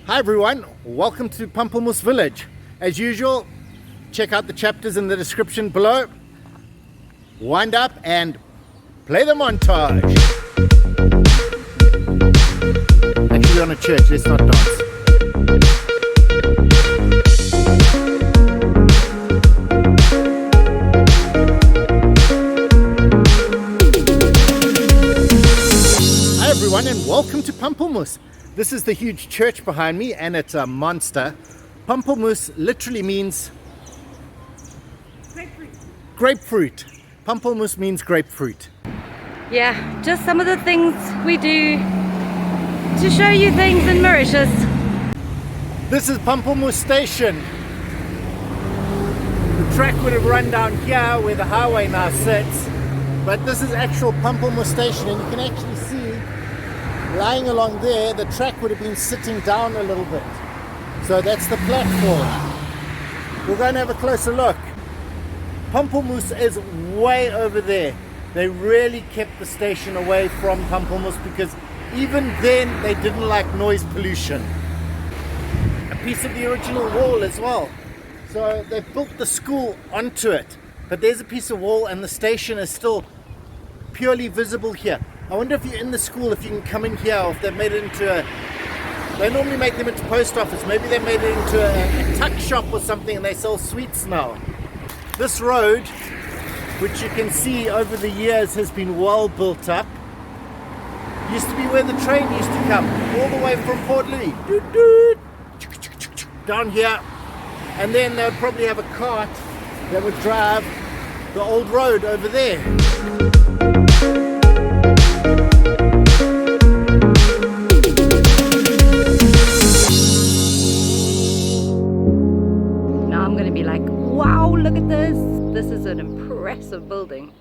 Hi everyone, welcome to Pamplemousses village. As usual, check out the chapters in the description below. Wind up and play the montage. Actually, we're on a church, let's not dance. Hi everyone and welcome to Pamplemousses. This is the huge church behind me and it's a monster. Pamplemousse literally means Grapefruit. grapefruit. Pamplemousse means grapefruit. Yeah, just some of the things we do to show you things in Mauritius. This is Pamplemousse station. The track would have run down here where the highway now sits, but this is actual Pamplemousse station, and you can actually see lying along there, the track would have been sitting down a little bit. So that's the platform. We're going to have a closer look. Pamplemousse is way over there. They really kept the station away from Pamplemousse because even then they didn't like noise pollution. A piece of the original wall as well. So they built the school onto it. But there's a piece of wall and the station is still purely visible here. I wonder if you're in the school, if you can come in here, or if they've made it into a... They normally make them into post office. Maybe they made it into a tuck shop or something and they sell sweets now. This road, which you can see over the years has been well built up, used to be where the train used to come, all the way from Port Louis, down here. And then they would probably have a cart that would drive the old road over there. Wow, look at this. This is an impressive building.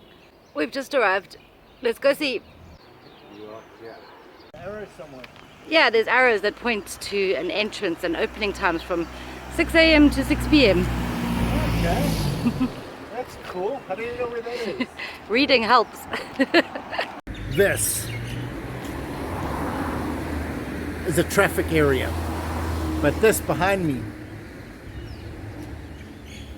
We've just arrived. Let's go see. Arrows somewhere. Yeah, there's arrows that point to an entrance and opening times from 6 a.m. to 6 p.m. Okay. That's cool. How do you know where that is? Reading helps. This is a traffic area. But this behind me,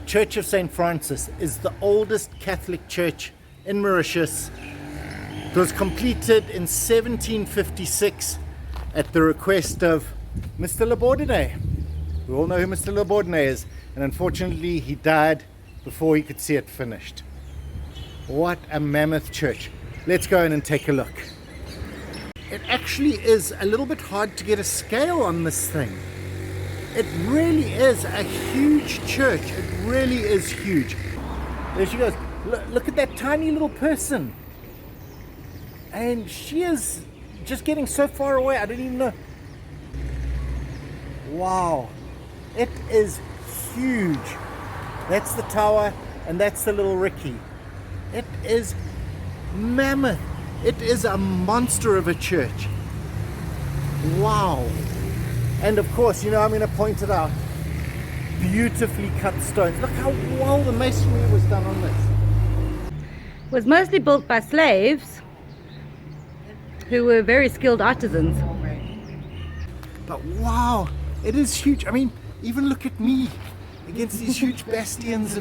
Church of St. Francis, is the oldest Catholic church in Mauritius. It was completed in 1756 at the request of Mr. Labourdonnais. We all know who Mr. Labourdonnais is, and unfortunately he died before he could see it finished. What a mammoth church. Let's go in and take a look. It actually is a little bit hard to get a scale on this thing. It really is a huge church. It really is huge. There she goes. Look at that tiny little person. And she is just getting so far away. I don't even know. Wow. It is huge. That's the tower and that's the little Riki. It is mammoth. It is a monster of a church. Wow. And of course, you know, I'm going to point it out. Beautifully cut stones. Look how well the masonry was done on this. It was mostly built by slaves who were very skilled artisans. But wow, it is huge. I mean, even look at me against these huge bastions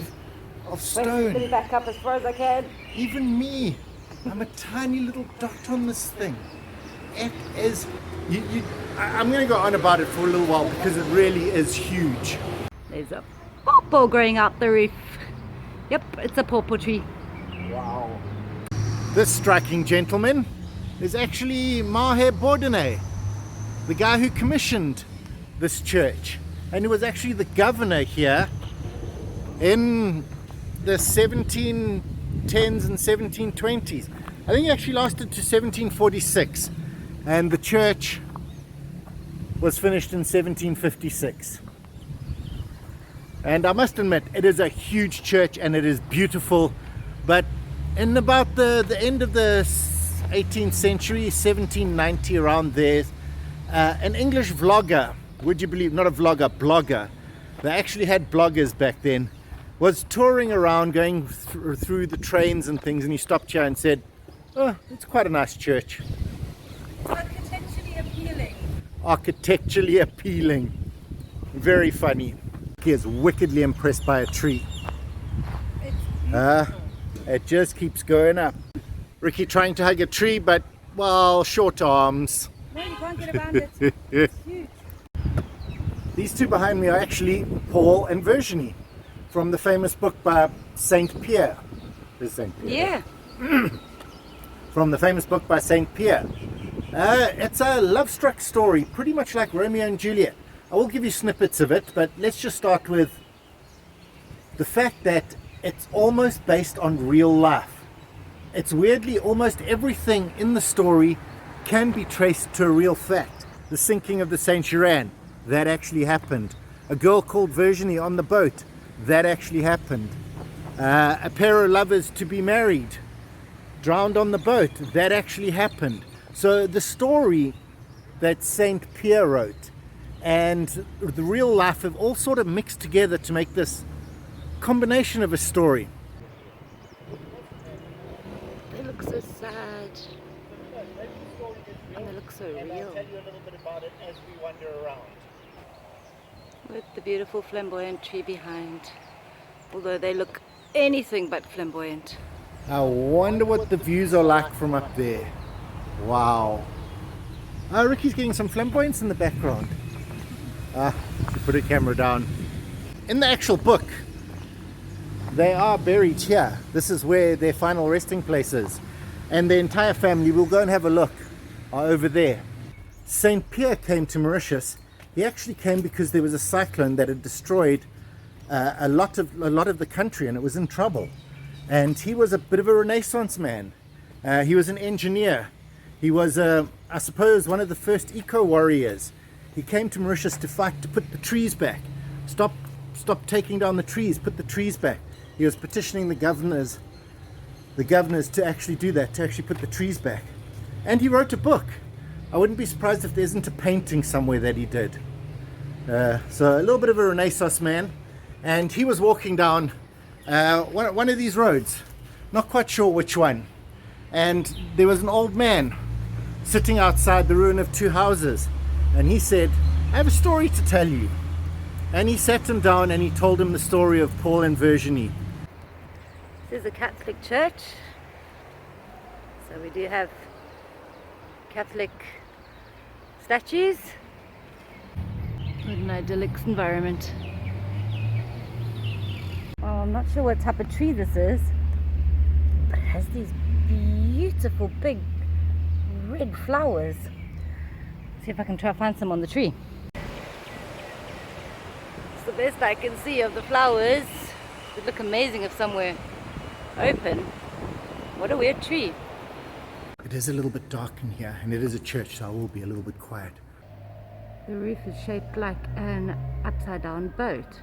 of stone. Let me back up as far as I can. Even me, I'm a tiny little dot on this thing. It is... I'm going to go on about it for a little while because it really is huge. There's a pawpaw growing out the roof. Yep, it's a pawpaw tree. Wow. This striking gentleman is actually Mahe Labourdonnais, the guy who commissioned this church. And he was actually the governor here in the 1710s and 1720s. I think he actually lasted to 1746. And the church was finished in 1756. And I must admit, it is a huge church and it is beautiful. But in about the end of the 18th century, 1790, around there, an English vlogger, would you believe, not a vlogger, blogger, they actually had bloggers back then, was touring around going through the trains and things, and he stopped here and said, oh, it's quite a nice church. But potentially appealing. architecturally appealing. Very funny. He is wickedly impressed by a tree. It just keeps going up. Riki trying to hug a tree, but, well, short arms. No, you can't get around it. It's huge. These two behind me are actually Paul and Virgine from the famous book by Saint Pierre. Is Saint Pierre? Yeah. From the famous book by Saint Pierre. It's a love-struck story, pretty much like Romeo and Juliet. I will give you snippets of it, but let's just start with the fact that it's almost based on real life. It's weirdly almost everything in the story can be traced to a real fact. The sinking of the Saint Geran, that actually happened. A girl called Virgine on the boat, that actually happened. A pair of lovers to be married, drowned on the boat, that actually happened. So the story that Saint Pierre wrote and the real life have all sort of mixed together to make this combination of a story. They look so sad. And they look so real. I'll tell you a little bit about it as we wander around. With the beautiful flamboyant tree behind. Although they look anything but flamboyant. I wonder what the views are like from up there. Wow. Riki's getting some flamboyance in the background. She put her camera down. In the actual book, they are buried here. This is where their final resting place is. And the entire family, we'll go and have a look, are over there. Saint Pierre came to Mauritius. He actually came because there was a cyclone that had destroyed a lot of the country, and it was in trouble. And he was a bit of a Renaissance man. He was an engineer. He was, I suppose, one of the first eco-warriors. He came to Mauritius to fight to put the trees back. Stop taking down the trees, put the trees back. He was petitioning the governors to actually do that, to actually put the trees back. And he wrote a book. I wouldn't be surprised if there isn't a painting somewhere that he did. So a little bit of a Renaissance man. And he was walking down one of these roads, not quite sure which one. And there was an old man sitting outside the ruin of two houses. And he said, "I have a story to tell you." And he sat him down and he told him the story of Paul and Virgine. This is a Catholic church. So we do have Catholic statues. What an idyllic environment. Well, I'm not sure what type of tree this is, but it has these beautiful big red flowers. See if I can try to find some on the tree. It's the best I can see of the flowers. It would look amazing if somewhere open. What a weird tree. It is a little bit dark in here, and it is a church, so I will be a little bit quiet. The roof is shaped like an upside down boat.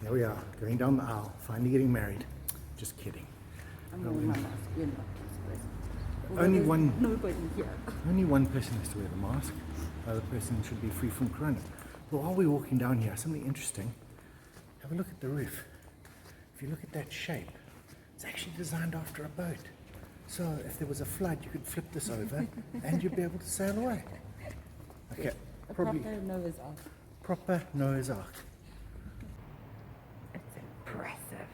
Here we are, going down the aisle, finally getting married. Just kidding. I'm wearing my mask. You're not. Only one Nobody here. person has to wear the mask. The other person should be free from corona. But while we're walking down here, something interesting. Have a look at the roof. If you look at that shape, it's actually designed after a boat. So if there was a flood, you could flip this over and you'd be able to sail away. Okay, probably Proper Noah's Ark. proper Noah's Ark. It's impressive.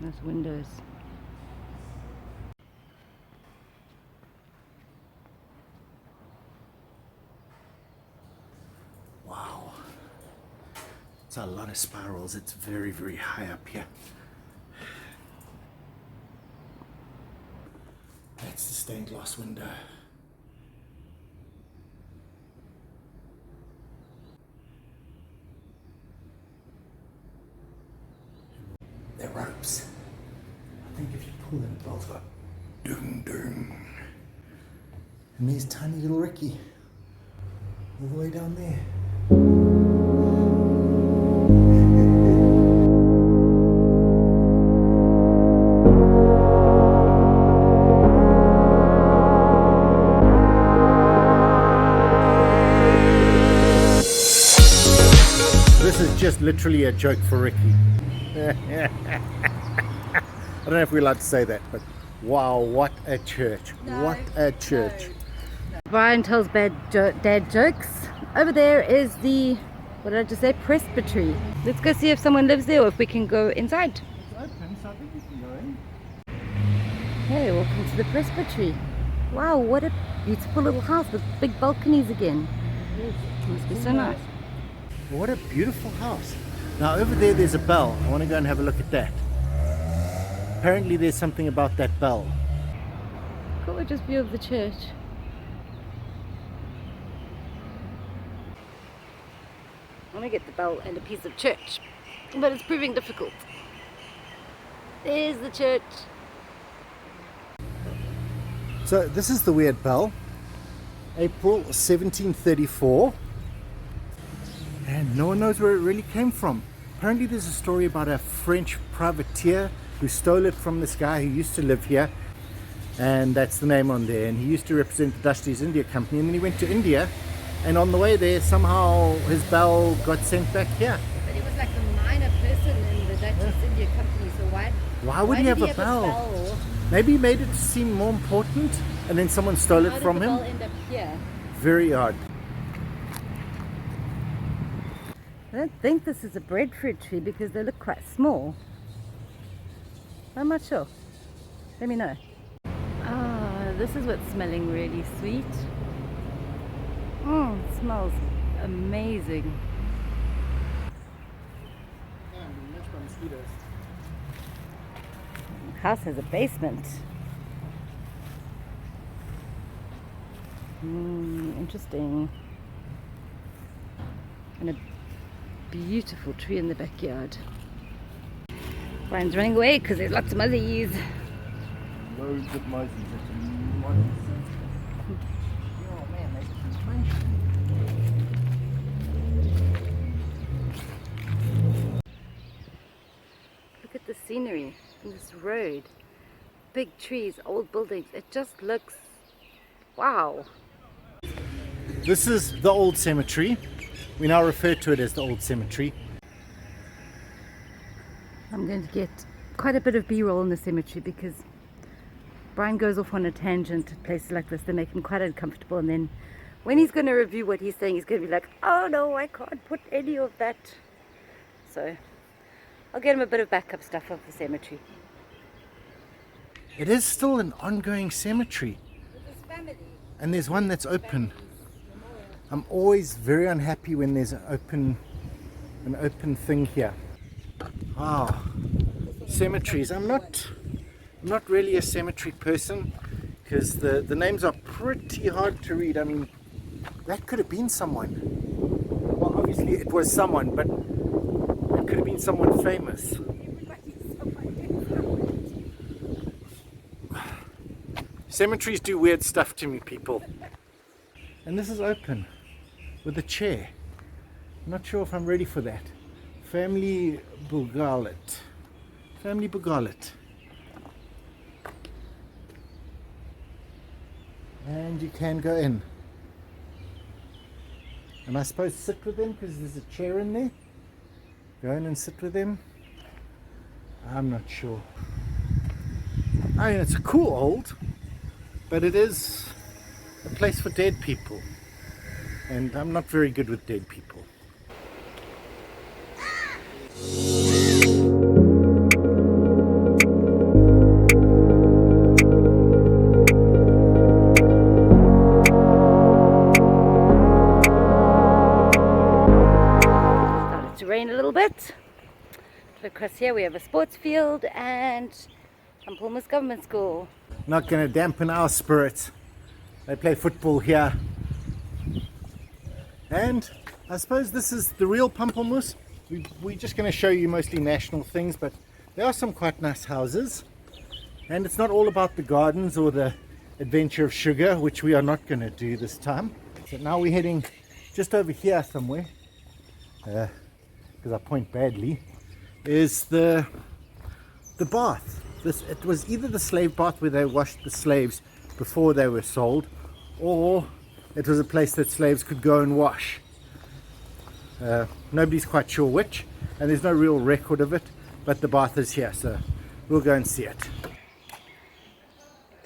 Those windows. Wow. It's a lot of spirals. It's very, very high up here. That's the stained glass window. They're ropes. I think if you pull them, it goes like ding ding. And there's tiny little Riki, all the way down there. This is just literally a joke for Riki. I don't know if we're allowed to say that, but Wow, what a church. What a church. Brian tells dad jokes. Over there is the, what did I just say, presbytery. Let's go see if someone lives there or if we can go inside. It's open, so I think you can go in. Hey, welcome to the presbytery. Wow, what a beautiful little house with big balconies again. Must be so nice. What a beautiful house. Now over there's a bell. I want to go and have a look at that. Apparently there's something about that bell. Gorgeous view of the church. I want to get the bell and a piece of church, but it's proving difficult. There's the church. So this is the weird bell. April 1734. And no one knows where it really came from. Apparently there's a story about a French privateer who stole it from this guy who used to live here. And that's the name on there. And he used to represent the Dutch East India Company. And then he went to India. And on the way there, somehow his bell got sent back here. But he was like a minor person in the Dutch East India Company, so why would he have a bell? Maybe he made it seem more important, and then someone stole it from him. How did the bell end up here? Very odd. I don't think this is a breadfruit tree because they look quite small. I'm not sure. Let me know. Ah, this is what's smelling really sweet. It smells amazing. The house has a basement. Interesting. And a beautiful tree in the backyard. Brian's running away because there's lots of muzzies. Loads of muzzies. Look at the scenery from this road. Big trees, old buildings. It just looks wow. This is the Old Cemetary. We now refer to it as the Old Cemetary. I'm going to get quite a bit of B-roll in the cemetery because Brian goes off on a tangent at places like this. They make him quite uncomfortable, and then when he's going to review what he's saying, he's going to be like, oh no, I can't put any of that. So I'll get him a bit of backup stuff of the cemetery. It is still an ongoing cemetery. And there's one that's open. I'm always very unhappy when there's an open thing here. Wow. Cemeteries. I'm not really a cemetery person because the names are pretty hard to read. I mean, that could have been someone. Well, obviously it was someone, but it could have been someone famous. Cemeteries do weird stuff to me, people. And this is open with a chair. I'm not sure if I'm ready for that. Family Bugalit. Family Bugalit. And you can go in. Am I supposed to sit with them because there's a chair in there? Go in and sit with them? I'm not sure. I mean, it's a cool old, but it is a place for dead people. And I'm not very good with dead people. Started to rain a little bit. Across here we have a sports field and Pamplemousses Government School. Not going to dampen our spirits. They play football here. And I suppose this is the real Pamplemousse. We're just going to show you mostly national things, but there are some quite nice houses. And it's not all about the gardens or the adventure of sugar, which we are not going to do this time. So now we're heading just over here somewhere, because I point badly, is the bath. It was either the slave bath where they washed the slaves before they were sold, or it was a place that slaves could go and wash. Nobody's quite sure which, and there's no real record of it, but the bath is here, so we'll go and see it.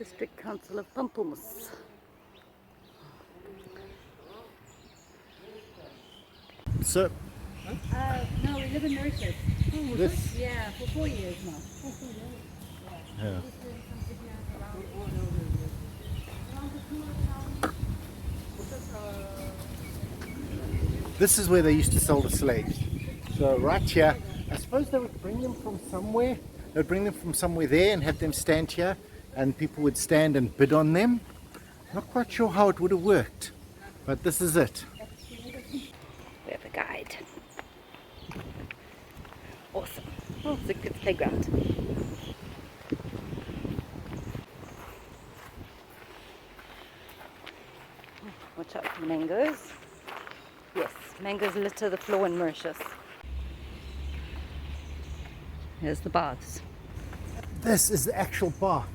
District Council of Pamplemousses. So, No, we live in Mauritius. this, Yeah, for 4 years now. yeah. This is where they used to sell the slaves. So right here, I suppose they would bring them from somewhere. They would bring them from somewhere there and have them stand here, and people would stand and bid on them. Not quite sure how it would have worked, but this is it. We have a guide. Awesome. Oh, it's a good playground. Watch out for mangoes. Yes, mangoes litter the floor in Mauritius. Here's the baths. This is the actual bath.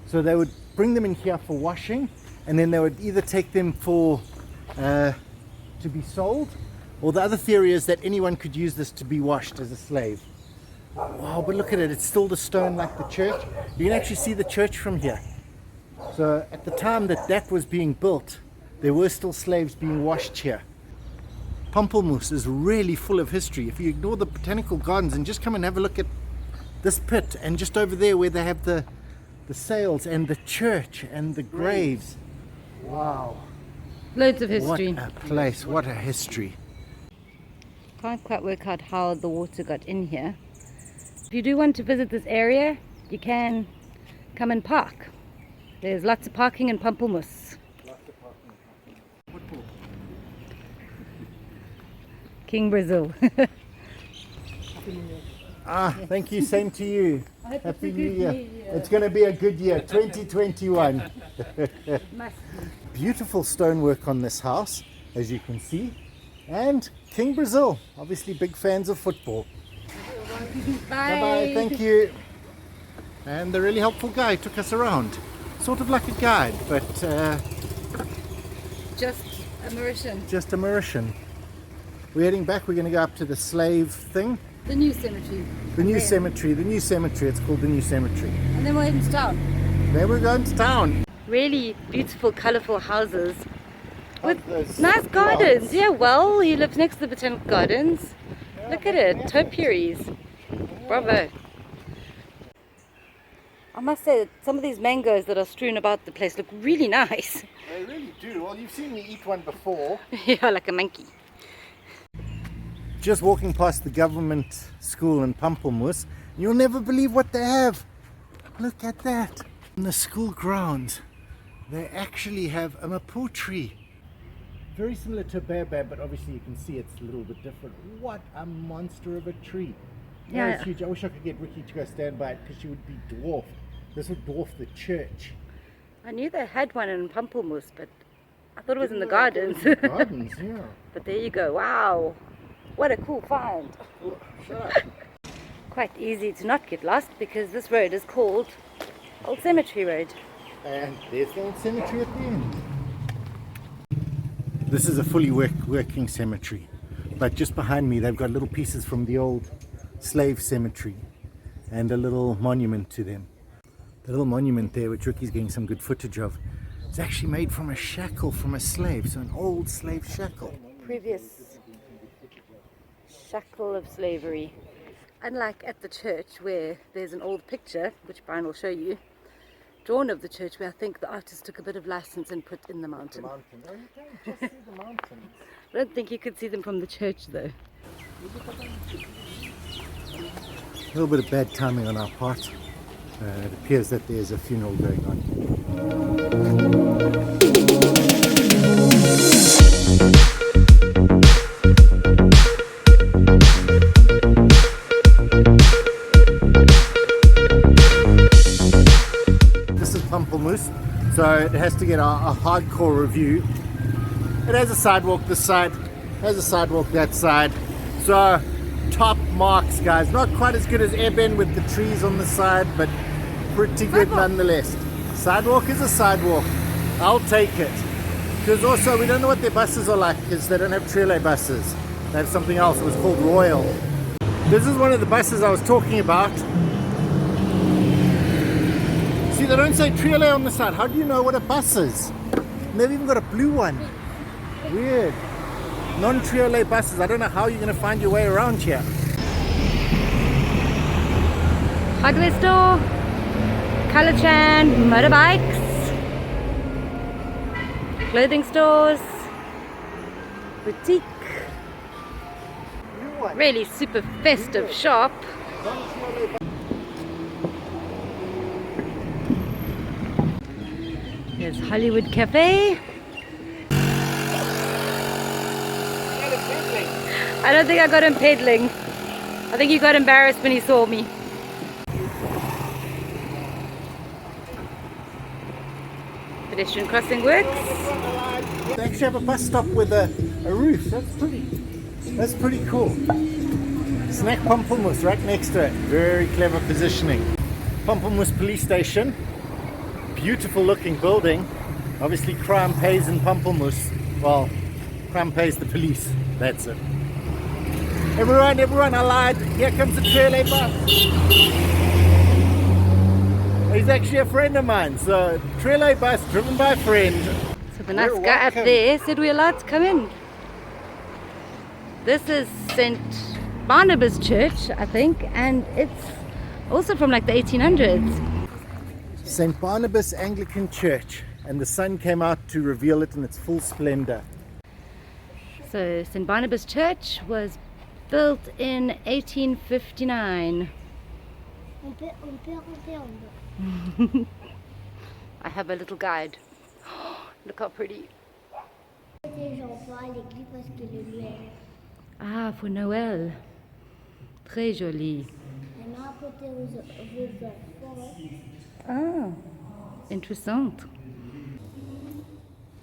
So they would bring them in here for washing, and then they would either take them for to be sold, or the other theory is that anyone could use this to be washed as a slave. Wow, but look at it, it's still the stone like the church. You can actually see the church from here. So at the time that was being built, there were still slaves being washed here. Pamplemousse is really full of history. If you ignore the botanical gardens and just come and have a look at this pit, and just over there where they have the sails and the church and the graves. Wow. Loads of history. What a place, what a history. Can't quite work out how the water got in here. If you do want to visit this area, you can come and park. There's lots of parking in Pamplemousse. King Brazil. Thank you, same to you. Happy New Year. It's going to be a good year, 2021. Beautiful stonework on this house, as you can see. And King Brazil, obviously big fans of football. Bye. Bye-bye, thank you. And the really helpful guy took us around. Sort of like a guide, but Just a Mauritian. just a Mauritian. We're heading back, we're going to go up to the slave thing. The new cemetery. The new cemetery, it's called the new cemetery. And then we're heading to town. Then we're going to town. Really beautiful, colourful houses with Those nice gardens. plants. Yeah, well, he lives next to the botanical gardens. Look at it, topiaries. Bravo. I must say that some of these mangoes that are strewn about the place look really nice. They really do. Well, you've seen me eat one before. Yeah, like a monkey. Just walking past the government school in Pamplemousse, you'll never believe what they have. Look at that. In the school grounds, they actually have a Mapou tree. Very similar to a baobab, but obviously you can see it's a little bit different. What a monster of a tree. Yeah. That is huge. I wish I could get Riki to go stand by it because she would be dwarfed. This would dwarf the church. I knew they had one in Pamplemousse, but I thought it was in the Yeah, gardens. it was in the gardens, yeah. But there you go. Wow. What a cool find. Oh, shut up. Quite easy to not get lost because this road is called Old Cemetary Road. And there's the old cemetery at the end. This is a fully working cemetery, but just behind me they've got little pieces from the old slave cemetery and a little monument to them. The little monument there, which Riki's getting some good footage of, is actually made from a shackle from a slave, so an old slave shackle. Previous shackle of slavery. Unlike at the church where there's an old picture, which Brian will show you, drawn of the church, where I think the artist took a bit of license and put in the mountain. Oh, you can't just see the mountains. I don't think you could see them from the church though. A little bit of bad timing on our part. It appears that there's a funeral going on. Pamplemousse, so it has to get a hardcore review. It has a sidewalk this side, has a sidewalk that side, so top marks, guys. Not quite as good as Eben with the trees on the side, but pretty good nonetheless. Sidewalk is a sidewalk. I'll take it. Because also we don't know what their buses are like, because they don't have Triolet buses. They have something else. It was called Royal. This is one of the buses I was talking about. See, they don't say Triolet on the side. How do you know what a bus is? And they've even got a blue one. Weird. Non-Triolet buses. I don't know how you're going to find your way around here. Hardware store, colour chan, motorbikes, clothing stores, boutique. Really super festive shop. There's Hollywood Cafe. I don't think I got him peddling. I think he got embarrassed when he saw me. Pedestrian crossing works. They actually have a bus stop with a roof. That's pretty cool. Snack Pamplemousse right next to it. Very clever positioning. Pamplemousse police station. Beautiful looking building. Obviously crime pays in Pamplemousse. Well, crime pays the police. That's it. Everyone, I lied. Here comes the Triolet bus. He's actually a friend of mine. So, Triolet bus driven by a friend. So the nice guy up there said we're allowed to come in. This is St. Barnabas Church, I think, and it's also from like the 1800s. St. Barnabas Anglican Church, and the sun came out to reveal it in its full splendor. So St. Barnabas Church was built in 1859. I have a little guide. Look how pretty. Ah, for Noël. Très joli. Ah, interessant.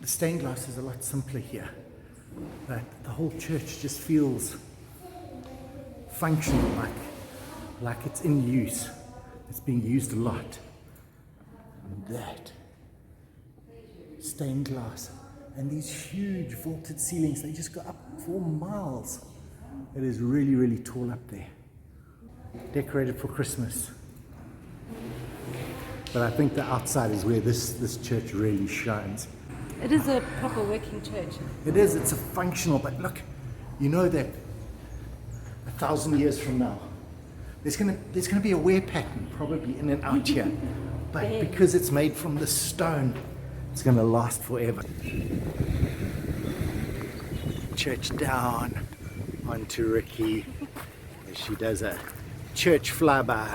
The stained glass is a lot simpler here, but the whole church just feels functional, like it's in use. It's being used a lot. And that stained glass and these huge vaulted ceilings, they just go up 4 miles. It is really, really tall up there. Decorated for Christmas. But I think the outside is where this church really shines. It is a proper working church. It is, it's a functional, but look, you know that 1,000 years from now, there's gonna be a wear pattern probably in and out here. But because it's made from the stone, it's gonna last forever. Church down onto Riki as she does a church flyby.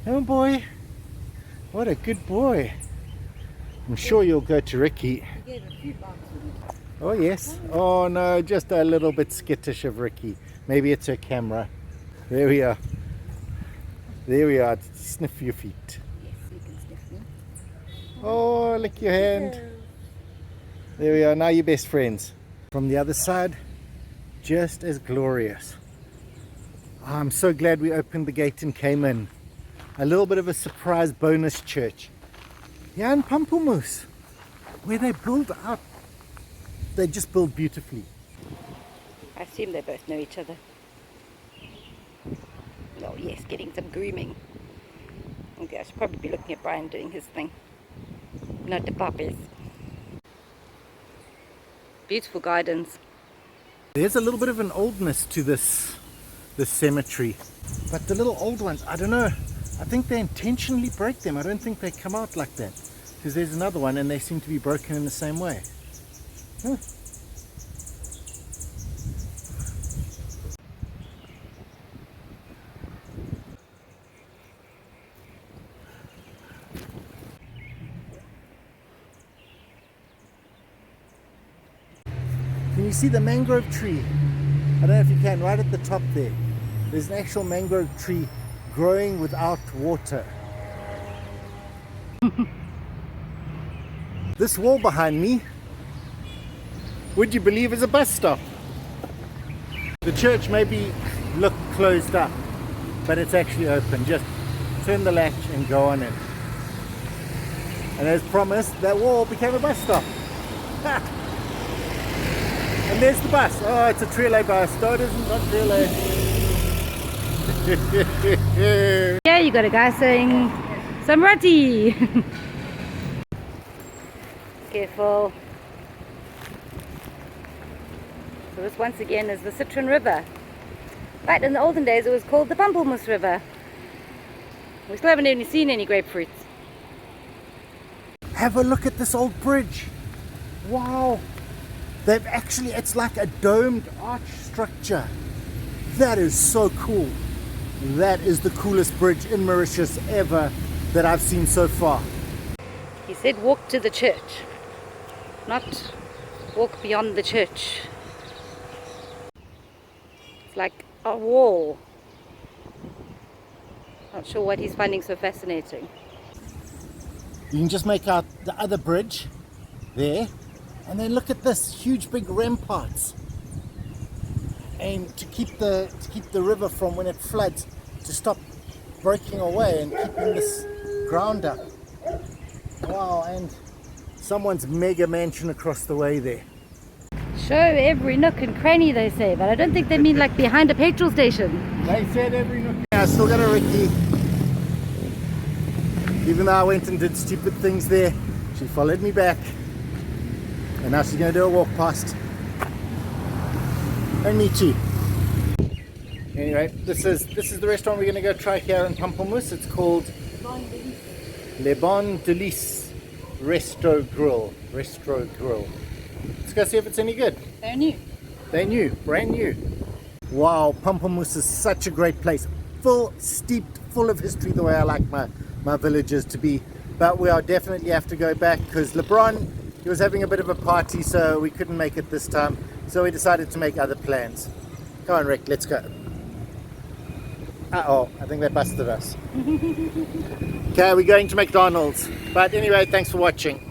Oh boy, what a good boy. I'm sure you'll go to Riki. Oh yes. Oh no, just a little bit skittish of Riki. Maybe it's her camera. There we are. There we are. Sniff your feet. Yes, you can sniff me. Oh, lick your hand. There we are. Now you're best friends. From the other side, just as glorious. Oh, I'm so glad we opened the gate and came in. A little bit of a surprise bonus church. Yeah, in Pamplemousse, where they build out, they just build beautifully. I assume they both know each other. Oh yes, getting some grooming. Okay, I should probably be looking at Brian doing his thing, not the puppies. Beautiful gardens. There's a little bit of an oldness to this cemetery, but the little old ones, I don't know. I think they intentionally break them. I don't think they come out like that, because there's another one and they seem to be broken in the same way. Huh. Can you see the mangrove tree? I don't know if you can, right at the top there. There's an actual mangrove tree growing without water. This wall behind me, would you believe, is a bus stop. The church maybe look closed up, but it's actually open. Just turn the latch and go on in. And as promised, that wall became a bus stop. And there's the bus. Oh, it's a Triolet bus. No, it isn't, not Triolet. Yeah, you got a guy saying Some roti! Careful. So this once again is the Citron River. But in the olden days it was called the Pamplemousses River. We still haven't even seen any grapefruits. Have a look at this old bridge. Wow. They've actually, it's like a domed arch structure. That is so cool. That is the coolest bridge in Mauritius ever that I've seen so far. He said walk to the church, not walk beyond the church. It's like a wall. Not sure what he's finding so fascinating. You can just make out the other bridge there, and then look at this huge big ramparts. And to keep the river from, when it floods, to stop breaking away and keeping this ground up. Wow, and someone's mega mansion across the way there. Show every nook and cranny, they say, but I don't think they mean like behind a petrol station. They said every nook. I still got a Riki. Even though I went and did stupid things there, she followed me back. And now she's going to do a walk past. And me too. Anyway, this is the restaurant we're going to go try here in Pamplemousses. It's called Lebon Delice Resto Grill. Let's go see if it's any good. They're new. They're new, brand new. Wow, Pamplemousses is such a great place. Steeped full of history, the way I like my villages to be. But we are definitely have to go back because LeBron, he was having a bit of a party, so we couldn't make it this time. So we decided to make other plans. Come on, Rick, let's go. Uh-oh, I think they busted us. Okay, we're going to McDonald's. But anyway, thanks for watching.